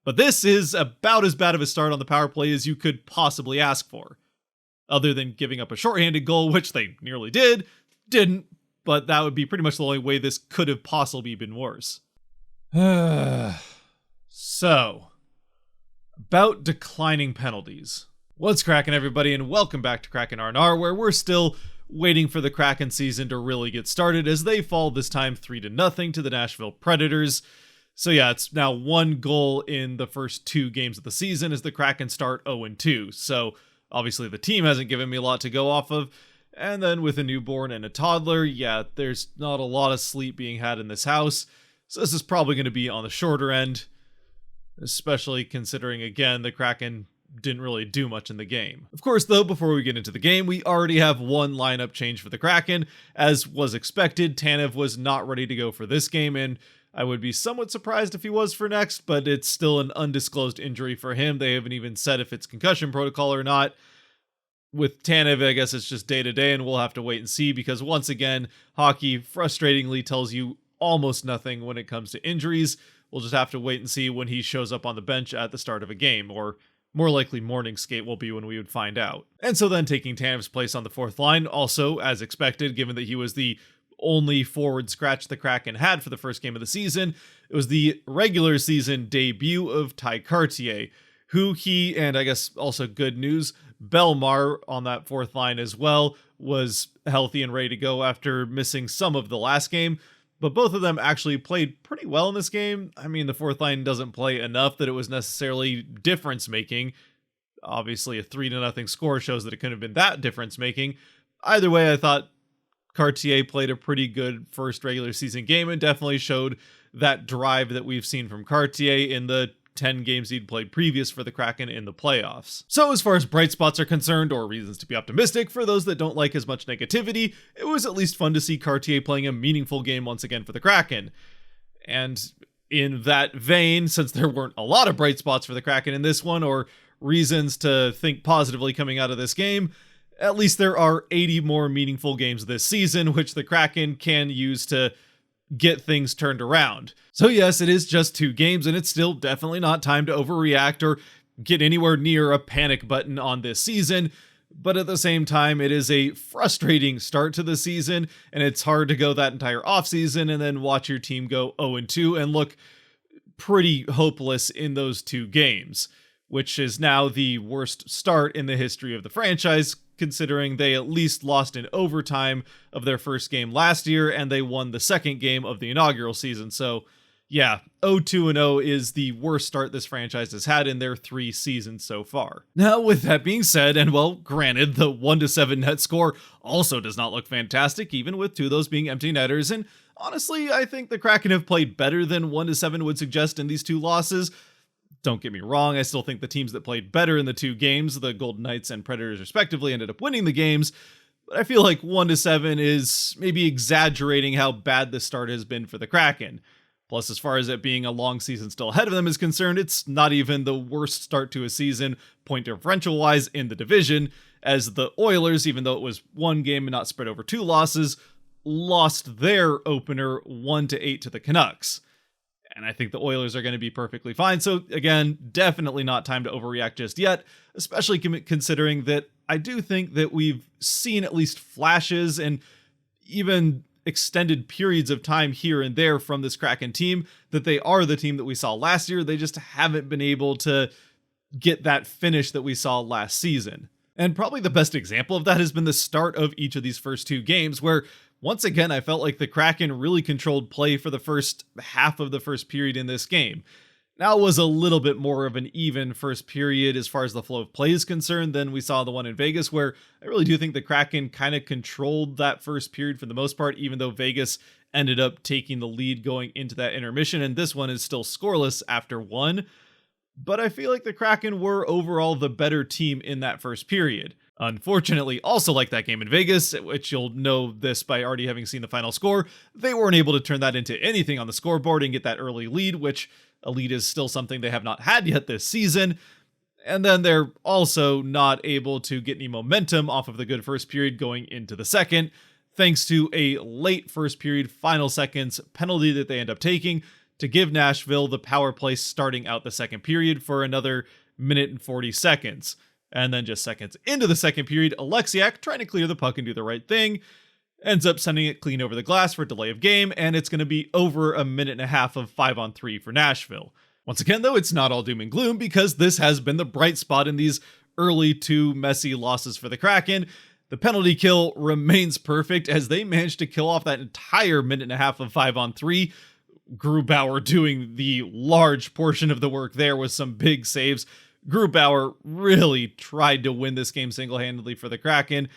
But this is about as bad of a start on the power play as you could possibly ask for. Other than giving up a shorthanded goal, which they nearly didn't, but that would be pretty much the only way this could have possibly been worse. So, about declining penalties. What's cracking, everybody, and welcome back to Kraken R&R, where we're still waiting for the Kraken season to really get started as they fall this time 3-0 to the Nashville Predators. So yeah, it's now 1 goal in the first 2 games of the season as the Kraken start 0-2. So obviously the team hasn't given me a lot to go off of. And then with a newborn and a toddler, yeah, there's not a lot of sleep being had in this house. So this is probably going to be on the shorter end, especially considering, again, the Kraken didn't really do much in the game. Of course, though, before we get into the game, we already have 1 lineup change for the Kraken. As was expected, Tanev was not ready to go for this game, and I would be somewhat surprised if he was for next, but it's still an undisclosed injury for him. They haven't even said if it's concussion protocol or not. With Tanev, I guess it's just day-to-day, and we'll have to wait and see, because once again, hockey frustratingly tells you almost nothing when it comes to injuries. We'll just have to wait and see when he shows up on the bench at the start of a game, or more likely morning skate will be when we would find out. And so then taking Tanev's place on the 4th line, also as expected, given that he was the only forward scratch the Kraken had for the first game of the season, it was the regular season debut of Ty Cartier, who he, and I guess also good news, Belmar on that 4th line as well, was healthy and ready to go after missing some of the last game. But both of them actually played pretty well in this game. I mean, the 4th line doesn't play enough that it was necessarily difference-making. Obviously, a 3-0 score shows that it couldn't have been that difference-making. Either way, I thought Cartier played a pretty good first regular season game and definitely showed that drive that we've seen from Cartier in the 10 games he'd played previous for the Kraken in the playoffs. So as far as bright spots are concerned, or reasons to be optimistic, for those that don't like as much negativity, it was at least fun to see Cartier playing a meaningful game once again for the Kraken. And in that vein, since there weren't a lot of bright spots for the Kraken in this one, or reasons to think positively coming out of this game, at least there are 80 more meaningful games this season, which the Kraken can use to get things turned around. So yes, it is just 2 games, and it's still definitely not time to overreact or get anywhere near a panic button on this season, but at the same time, it is a frustrating start to the season, and it's hard to go that entire offseason and then watch your team go 0-2 and look pretty hopeless in those 2 games, which is now the worst start in the history of the franchise, considering they at least lost in overtime of their first game last year, and they won the second game of the inaugural season. So yeah, 0-2-0 is the worst start this franchise has had in their 3 seasons so far. Now, with that being said, and well, granted, the 1-7 net score also does not look fantastic, even with 2 of those being empty netters, and honestly, I think the Kraken have played better than 1-7 would suggest in these 2 losses. Don't get me wrong, I still think the teams that played better in the 2 games, the Golden Knights and Predators respectively, ended up winning the games, but I feel like 1-7 is maybe exaggerating how bad this start has been for the Kraken. Plus, as far as it being a long season still ahead of them is concerned, it's not even the worst start to a season, point differential-wise, in the division, as the Oilers, even though it was 1 game and not spread over 2 losses, lost their opener 1-8 to the Canucks. And I think the Oilers are going to be perfectly fine. So again, definitely not time to overreact just yet, especially considering that I do think that we've seen at least flashes and even extended periods of time here and there from this Kraken team, that they are the team that we saw last year. They just haven't been able to get that finish that we saw last season. And probably the best example of that has been the start of each of these first 2 games, where once again, I felt like the Kraken really controlled play for the first half of the first period in this game. Now it was a little bit more of an even first period as far as the flow of play is concerned than we saw the one in Vegas, where I really do think the Kraken kind of controlled that first period for the most part, even though Vegas ended up taking the lead going into that intermission, and this one is still scoreless after 1. But I feel like the Kraken were overall the better team in that first period. Unfortunately, also like that game in Vegas, which you'll know this by already having seen the final score, they weren't able to turn that into anything on the scoreboard and get that early lead, which a lead is still something they have not had yet this season. And then they're also not able to get any momentum off of the good first period going into the second, thanks to a late first period final seconds penalty that they end up taking to give Nashville the power play starting out the second period for another minute and 40 seconds. And then just seconds into the second period, Alexiak, trying to clear the puck and do the right thing, ends up sending it clean over the glass for delay of game, and it's going to be over a minute and a half of 5-on-3 for Nashville. Once again, though, it's not all doom and gloom, because this has been the bright spot in these early two messy losses for the Kraken. The penalty kill remains perfect as they managed to kill off that entire minute and a half of 5-on-3. Grubauer doing the large portion of the work there with some big saves. Grubauer really tried to win this game single-handedly for the Kraken,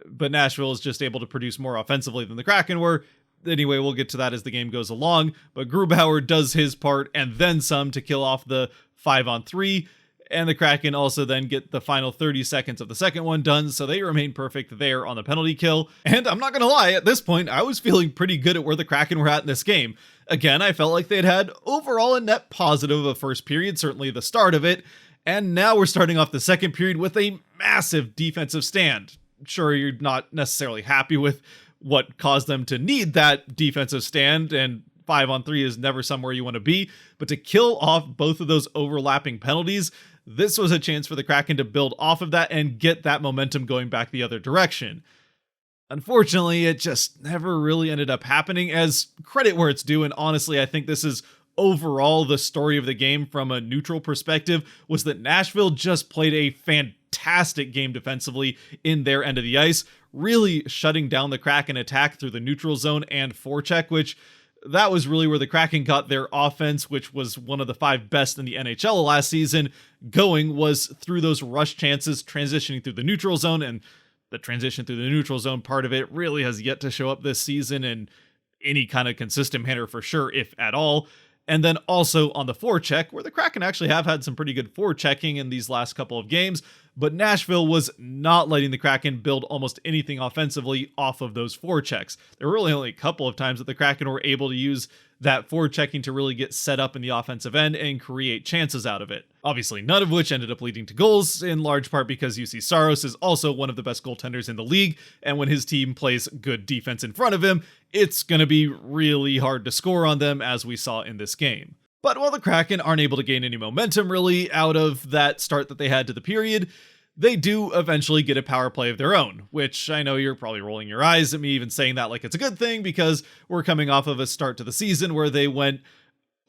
but Nashville is just able to produce more offensively than the Kraken were. Anyway, we'll get to that as the game goes along, but Grubauer does his part and then some to kill off the 5-on-3, and the Kraken also then get the final 30 seconds of the second one done, so they remain perfect there on the penalty kill. And I'm not gonna lie, at this point, I was feeling pretty good at where the Kraken were at in this game. Again, I felt like they'd had overall a net positive of a first period, certainly the start of it, and now we're starting off the second period with a massive defensive stand. Sure, you're not necessarily happy with what caused them to need that defensive stand, and 5-on-3 is never somewhere you want to be, but to kill off both of those overlapping penalties, this was a chance for the Kraken to build off of that and get that momentum going back the other direction. Unfortunately, it just never really ended up happening, as credit where it's due, and honestly, I think this is overall the story of the game from a neutral perspective, was that Nashville just played a fantastic game defensively in their end of the ice, really shutting down the Kraken attack through the neutral zone and forecheck, which that was really where the Kraken got their offense, which was one of the 5 best in the NHL last season, going, was through those rush chances, transitioning through the neutral zone, and the transition through the neutral zone part of it really has yet to show up this season in any kind of consistent manner for sure, if at all. And then also on the forecheck, where the Kraken actually have had some pretty good forechecking in these last couple of games, but Nashville was not letting the Kraken build almost anything offensively off of those forechecks. There were really only a couple of times that the Kraken were able to use that forechecking to really get set up in the offensive end and create chances out of it. Obviously, none of which ended up leading to goals, in large part because UC Saros is also one of the best goaltenders in the league, and when his team plays good defense in front of him, it's going to be really hard to score on them, as we saw in this game. But while the Kraken aren't able to gain any momentum really out of that start that they had to the period, they do eventually get a power play of their own, which I know you're probably rolling your eyes at me even saying that like it's a good thing, because we're coming off of a start to the season where they went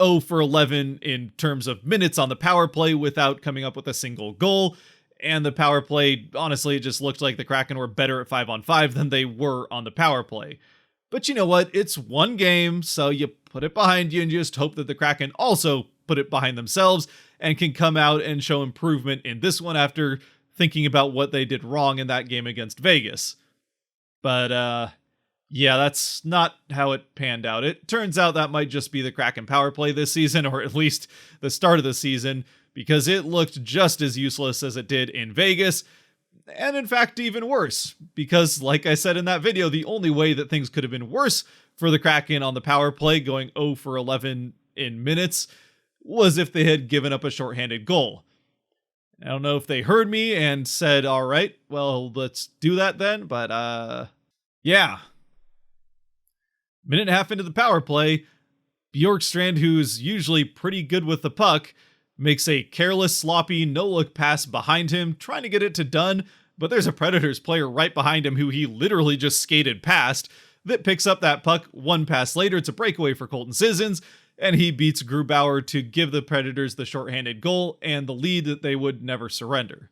0 for 11 in terms of minutes on the power play without coming up with a single goal. And the power play, honestly, it just looked like the Kraken were better at 5-on-5 than they were on the power play. But you know what? It's one game, so you put it behind you and just hope that the Kraken also put it behind themselves and can come out and show improvement in this one after thinking about what they did wrong in that game against Vegas. But, yeah, that's not how it panned out. It turns out that might just be the Kraken power play this season, or at least the start of the season, because it looked just as useless as it did in Vegas, and in fact even worse, because like I said in that video, the only way that things could have been worse for the Kraken on the power play, going 0 for 11 in minutes, was if they had given up a shorthanded goal. I don't know if they heard me and said, all right, well, let's do that then, but yeah. Minute and a half into the power play, Bjorkstrand, who's usually pretty good with the puck, makes a careless, sloppy, no-look pass behind him, trying to get it to Dunn, but there's a Predators player right behind him who he literally just skated past that picks up that puck one pass later. It's a breakaway for Colton Sissons, and he beats Grubauer to give the Predators the shorthanded goal and the lead that they would never surrender.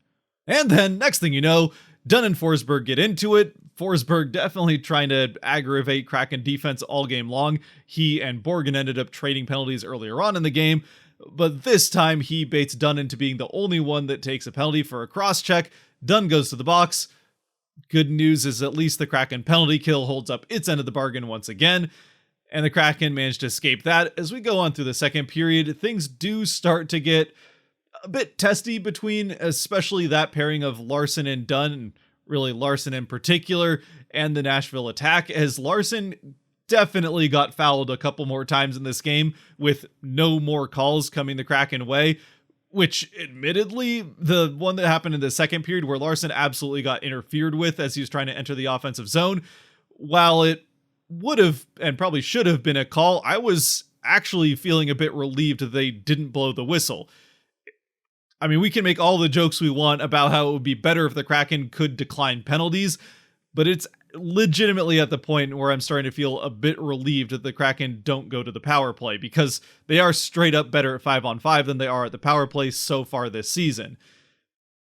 And then, next thing you know, Dunn and Forsberg get into it. Forsberg definitely trying to aggravate Kraken defense all game long. He and Borgen ended up trading penalties earlier on in the game, but this time he baits Dunn into being the only one that takes a penalty for a cross-check. Dunn goes to the box. Good news is at least the Kraken penalty kill holds up its end of the bargain once again, and the Kraken managed to escape that. As we go on through the second period, things do start to get a bit testy between especially that pairing of Larson and Dunn, and really Larson in particular, and the Nashville attack, as Larson definitely got fouled a couple more times in this game with no more calls coming the Kraken way, which admittedly, the one that happened in the second period where Larson absolutely got interfered with as he was trying to enter the offensive zone, while it would have and probably should have been a call, I was actually feeling a bit relieved that they didn't blow the whistle. I mean, we can make all the jokes we want about how it would be better if the Kraken could decline penalties, but it's legitimately at the point where I'm starting to feel a bit relieved that the Kraken don't go to the power play, because they are straight up better at 5-on-5 than they are at the power play so far this season.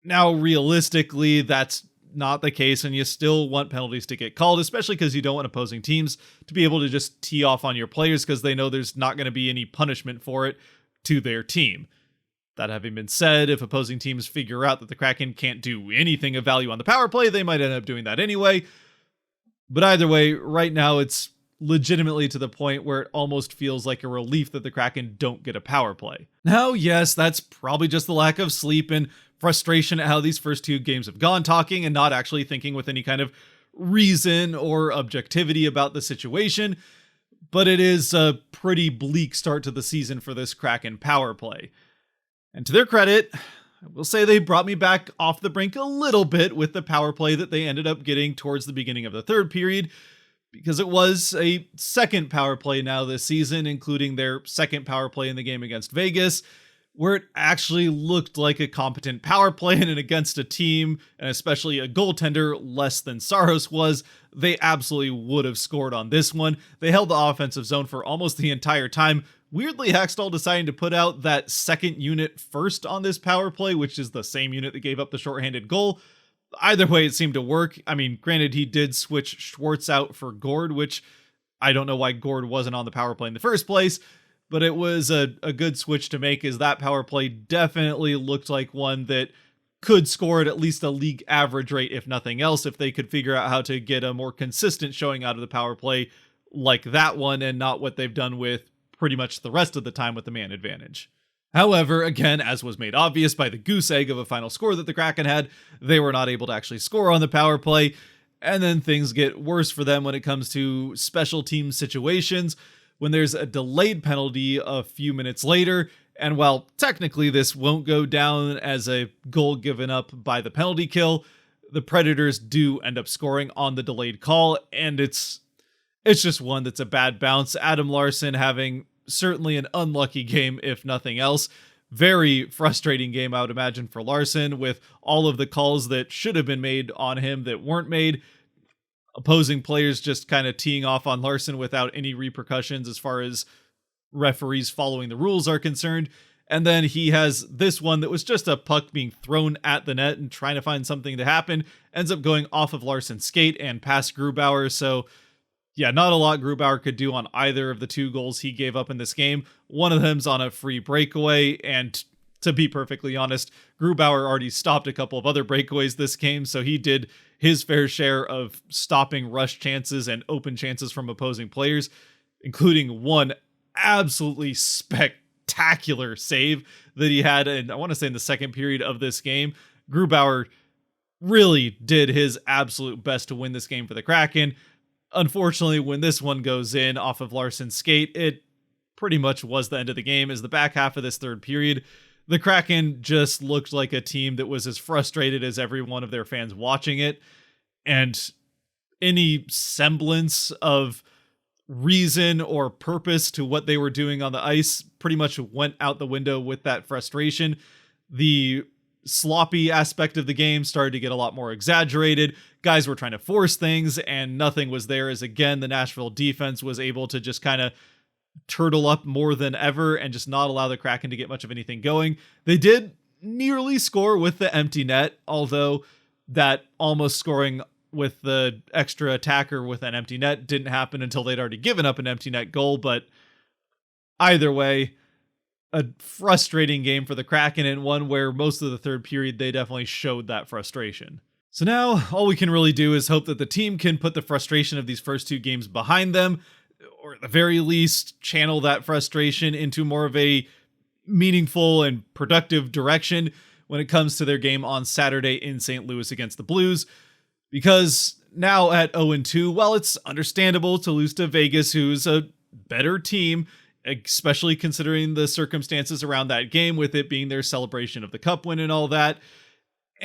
Now, realistically, that's not the case, and you still want penalties to get called, especially because you don't want opposing teams to be able to just tee off on your players because they know there's not going to be any punishment for it to their team. That having been said, if opposing teams figure out that the Kraken can't do anything of value on the power play, they might end up doing that anyway. But either way, right now it's legitimately to the point where it almost feels like a relief that the Kraken don't get a power play. Now, yes, that's probably just the lack of sleep and frustration at how these first two games have gone, talking and not actually thinking with any kind of reason or objectivity about the situation. But it is a pretty bleak start to the season for this Kraken power play. And to their credit, I will say they brought me back off the brink a little bit with the power play that they ended up getting towards the beginning of the third period, because it was a second power play now this season, including their second power play in the game against Vegas, where it actually looked like a competent power play, and against a team, and especially a goaltender less than Saros was, they absolutely would have scored on this one. They held the offensive zone for almost the entire time. Weirdly, Hackstall deciding to put out that second unit first on this power play, which is the same unit that gave up the shorthanded goal. Either way, it seemed to work. I mean, granted, he did switch Schwartz out for Gord, which I don't know why Gord wasn't on the power play in the first place, but it was a good switch to make, as that power play definitely looked like one that could score at least a league average rate, if nothing else, if they could figure out how to get a more consistent showing out of the power play like that one, and not what they've done with pretty much the rest of the time with the man advantage. However, again, as was made obvious by the goose egg of a final score that the Kraken had, they were not able to actually score on the power play, and then things get worse for them when it comes to special team situations, when there's a delayed penalty a few minutes later, and while technically this won't go down as a goal given up by the penalty kill, the Predators do end up scoring on the delayed call, and it's just one that's a bad bounce. Adam Larsson having certainly an unlucky game, if nothing else. Very frustrating game, I would imagine, for Larsson, with all of the calls that should have been made on him that weren't made. Opposing players just kind of teeing off on Larsson without any repercussions as far as referees following the rules are concerned. And then he has this one that was just a puck being thrown at the net and trying to find something to happen. Ends up going off of Larsson's skate and past Grubauer. So yeah, not a lot Grubauer could do on either of the two goals he gave up in this game. One of them's on a free breakaway, and to be perfectly honest, Grubauer already stopped a couple of other breakaways this game, so he did his fair share of stopping rush chances and open chances from opposing players, including one absolutely spectacular save that he had, and I want to say in the second period of this game. Grubauer really did his absolute best to win this game for the Kraken. Unfortunately, when this one goes in off of Larsson's skate, it pretty much was the end of the game, as the back half of this third period, the Kraken just looked like a team that was as frustrated as every one of their fans watching it, and any semblance of reason or purpose to what they were doing on the ice pretty much went out the window with that frustration. The sloppy aspect of the game started to get a lot more exaggerated. Guys were trying to force things and nothing was there, as again the Nashville defense was able to just kind of turtle up more than ever and just not allow the Kraken to get much of anything going. They did nearly score with the empty net, although that almost scoring with the extra attacker with an empty net didn't happen until they'd already given up an empty net goal. But either way, a frustrating game for the Kraken, and one where most of the third period they definitely showed that frustration. So now all we can really do is hope that the team can put the frustration of these first two games behind them, or at the very least channel that frustration into more of a meaningful and productive direction when it comes to their game on Saturday in St. Louis against the Blues. Because now at 0-2, while it's understandable to lose to Vegas, who's a better team, especially considering the circumstances around that game, with it being their celebration of the cup win and all that,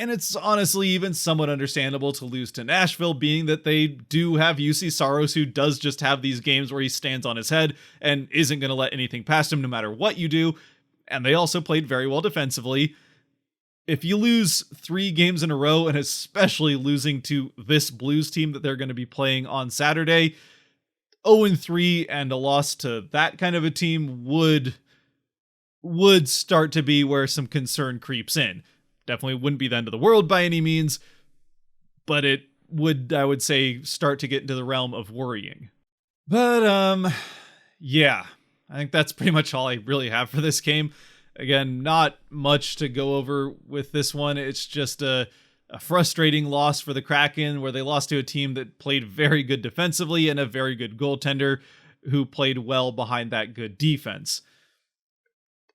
And it's honestly even somewhat understandable to lose to Nashville, being that they do have UC Saros, who does just have these games where he stands on his head and isn't going to let anything past him no matter what you do. And they also played very well defensively. If you lose 3 games in a row, and especially losing to this Blues team that they're going to be playing on Saturday, 0-3 and a loss to that kind of a team would start to be where some concern creeps in. Definitely wouldn't be the end of the world by any means, but it would, I would say, start to get into the realm of worrying. But, yeah, I think that's pretty much all I really have for this game. Again, not much to go over with this one. It's just a frustrating loss for the Kraken, where they lost to a team that played very good defensively and a very good goaltender who played well behind that good defense.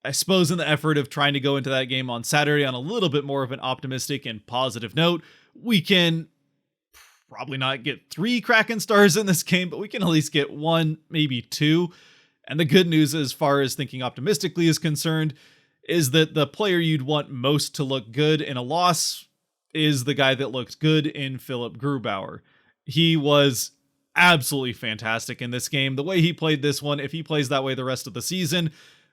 I suppose in the effort of trying to go into that game on Saturday on a little bit more of an optimistic and positive note, we can probably not get 3 Kraken stars in this game, but we can at least get 1, maybe 2. And the good news, as far as thinking optimistically is concerned, is that the player you'd want most to look good in a loss is the guy that looked good in Philip Grubauer. He was absolutely fantastic in this game. The way he played this one, if he plays that way the rest of the season,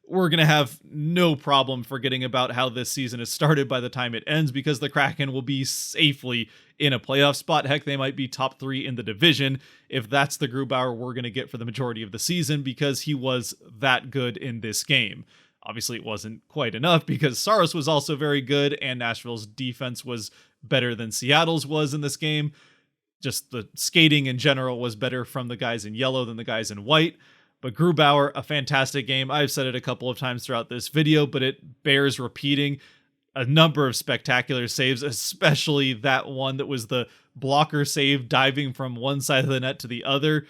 we're going to have no problem forgetting about how this season has started by the time it ends, because the Kraken will be safely in a playoff spot. Heck, they might be top 3 in the division if that's the Grubauer we're going to get for the majority of the season, because he was that good in this game. Obviously, it wasn't quite enough because Saros was also very good, and Nashville's defense was better than Seattle's was in this game. Just the skating in general was better from the guys in yellow than the guys in white. But Grubauer, a fantastic game. I've said it a couple of times throughout this video, but it bears repeating. A number of spectacular saves, especially that one that was the blocker save diving from one side of the net to the other.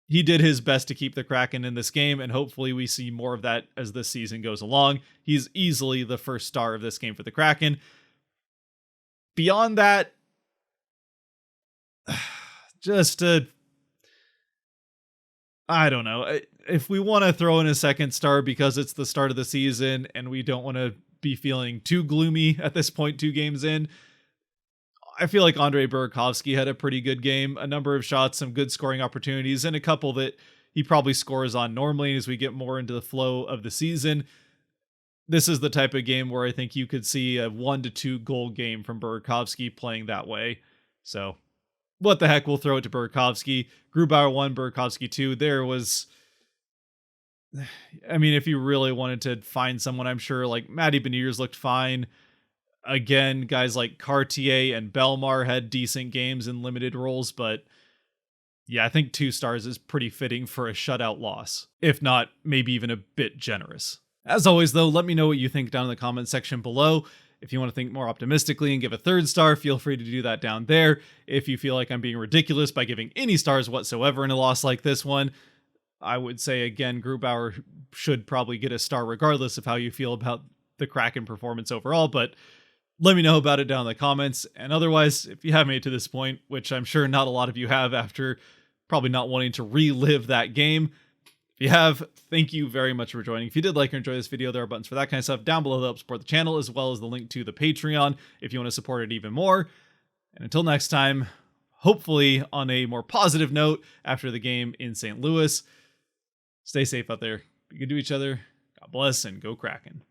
He did his best to keep the Kraken in this game, and hopefully we see more of that as this season goes along. He's easily the first star of this game for the Kraken. Beyond that, just I don't know. If we want to throw in a second star because it's the start of the season and we don't want to be feeling too gloomy at this point 2 games in, I feel like Andrei Burakovsky had a pretty good game. A number of shots, some good scoring opportunities, and a couple that he probably scores on normally as we get more into the flow of the season. This is the type of game where I think you could see a 1 to 2 goal game from Burakovsky playing that way. So what the heck, we'll throw it to Burakovsky. Grubauer 1, Burakovsky 2. There was, I mean, if you really wanted to find someone, I'm sure like Matty Beniers looked fine. Again, guys like Cartier and Belmar had decent games in limited roles, but yeah, I think 2 stars is pretty fitting for a shutout loss, if not maybe even a bit generous. As always, though, let me know what you think down in the comment section below. If you want to think more optimistically and give a 3rd star, feel free to do that down there. If you feel like I'm being ridiculous by giving any stars whatsoever in a loss like this one, I would say, again, Grubauer should probably get a star regardless of how you feel about the Kraken performance overall, but let me know about it down in the comments. And otherwise, if you have made it to this point, which I'm sure not a lot of you have after probably not wanting to relive that game, if you have, thank you very much for joining. If you did like or enjoy this video, there are buttons for that kind of stuff down below that help support the channel, as well as the link to the Patreon if you want to support it even more. And until next time, hopefully on a more positive note after the game in St. Louis, stay safe out there. Be good to each other. God bless, and go Kraken.